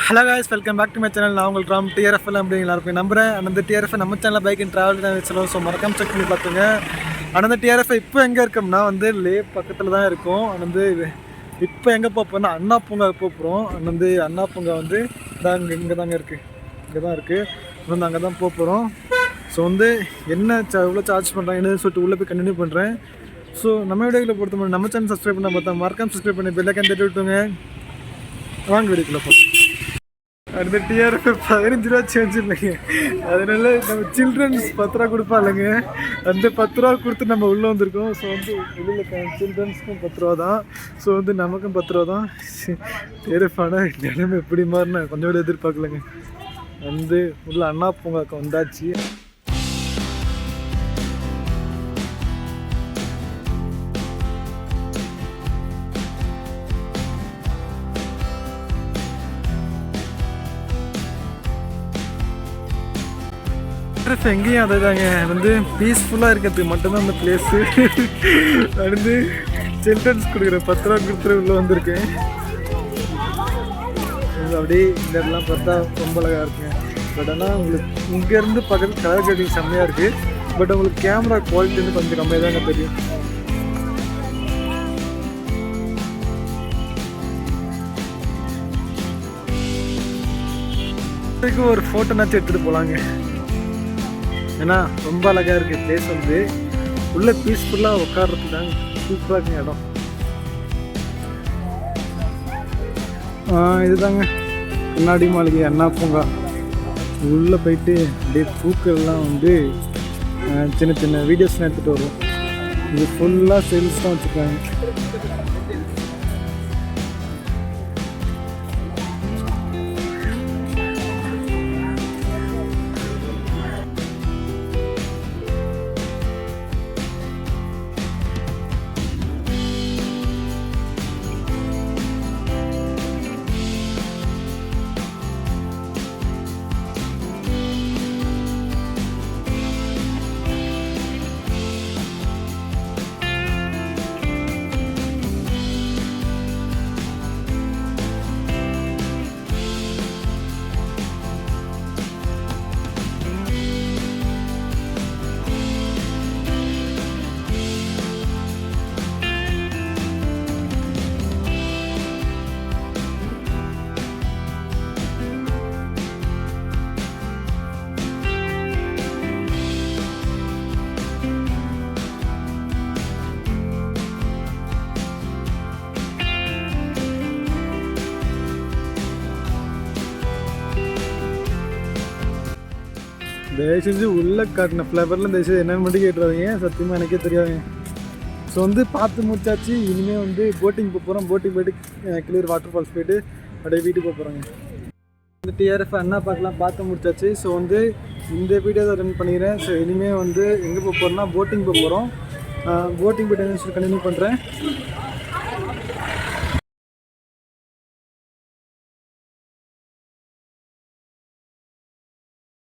Hello guys, welcome back to my channel. நான் உங்களுக்கு ராம் டிஆர்எஃப்எல் அப்படிங்களா இருக்கும் நம்புகிறேன். அந்த டிஆர்எஃப் நம்ம சேனலில் பைக் அண்ட் ட்ராவல் தான் வச்சுருவோம். ஸோ மறக்காம செக் பண்ணி பார்த்துங்க. அந்த டிஆர்எஃப் இப்போ எங்கே இருக்கோம்னா லே பக்கத்தில் தான் இருக்கும். இப்போ எங்கே போகிறோம்னா அண்ணா பூங்கா போகிறோம். அண்ணா பூங்கா இங்கே தாங்க இருக்குது. இங்கே தான் இருக்குது. அங்கே தான் போகிறோம். ஸோ என்ன எவ்வளோ சார்ஜ் பண்ணுறாங்கன்னு சொல்லிட்டு உள்ளே போய் கண்டினியூ பண்ணுறேன். ஸோ நம்ம வீடியோவில் பொறுத்த மாதிரி நம்ம சேனல் சப்ஸ்கிரைப் பண்ண பார்த்தா மறக்காம சப்ஸ்கிரைப் பண்ணி பெல்லைக்கன் தட்டி விட்டுங்க. வாங்க வீடியோக்குள்ளே போகிறோம். அந்த டிஆர்எஃப் 15 ரூபா சேஞ்ச் இல்லைங்க. அதனால நம்ம சில்ட்ரன்ஸ் 10 ரூபா கொடுப்பாங்க. அந்த 10 ரூபா கொடுத்து நம்ம உள்ளே வந்திருக்கோம். ஸோ வெளியில் சில்ட்ரன்ஸுக்கும் 10 ரூபா தான். ஸோ நமக்கும் 10 ரூபா தான். டிஆர்எஃப் ஆனால் நிலைமை எப்படி மாறினா கொஞ்சம் கூட எதிர்பார்க்கலங்க. உள்ள அண்ணா பூங்காக்கு வந்தாச்சு. எங்கேயும் அதை தாங்க பீஸ்ஃபுல்லாக இருக்கிறதுக்கு மட்டும்தான் அந்த பிளேஸு. சில்ட்ரன்ஸ் கொடுக்குற 10 ரூபா கொடுத்துட்டு உள்ளே வந்திருக்கேன். அப்படியே இந்த இடம்லாம் பார்த்தா ரொம்ப அழகாக இருக்குங்க. பட் ஆனால் உங்களுக்கு இங்கேருந்து பக்கத்து கலர் கட்டிங் செம்மையாக இருக்குது. பட் உங்களுக்கு கேமரா குவாலிட்டி கொஞ்சம் கம்மியாக தாங்க தெரியும். ஒரு ஃபோட்டோனாச்சும் எடுத்துகிட்டு போகலாங்க. ஏன்னா ரொம்ப அழகாக இருக்குது பிளேஸ். உள்ளே பீஸ்ஃபுல்லாக உட்கார்றதுக்கு தாங்க சூப்பராக இருக்குங்க இடம். இதுதாங்க கண்ணாடி மாளிகை அண்ணா பூங்கா. உள்ளே போயிட்டு அப்படியே பூக்கள்லாம் சின்ன சின்ன வீடியோஸ்லாம் எடுத்துகிட்டு வருவோம். இது ஃபுல்லாக சேல்ஸ் தான் வச்சுருக்காங்க. தயவு செஞ்சு உள்ளே காட்டின ஃப்ளவரில் தயவுசெய்து என்னென்னு மட்டும் கேட்டுறாதீங்க. சத்தியமாக எனக்கே தெரியாதுங்க. ஸோ பார்த்து முடிச்சாச்சு. இனிமேல் போட்டிங் போகிறோம். போட்டிங் போய்ட்டு கிளியர் வாட்டர் ஃபால்ஸ் போய்ட்டு அப்படியே வீட்டுக்கு போகிறோங்க. டிஆர்எஃப் அண்ணா பார்க்கலாம் பார்த்து முடிச்சாச்சு. ஸோ இந்த வீடியோ தான் ரன் பண்ணிக்கிறேன். ஸோ இனிமேல் எங்கே போகிறோம்னா போட்டிங் போகிறோம். போட்டிங் போய்ட்டு என்ன கண்டினியூ பண்ணுறேன்.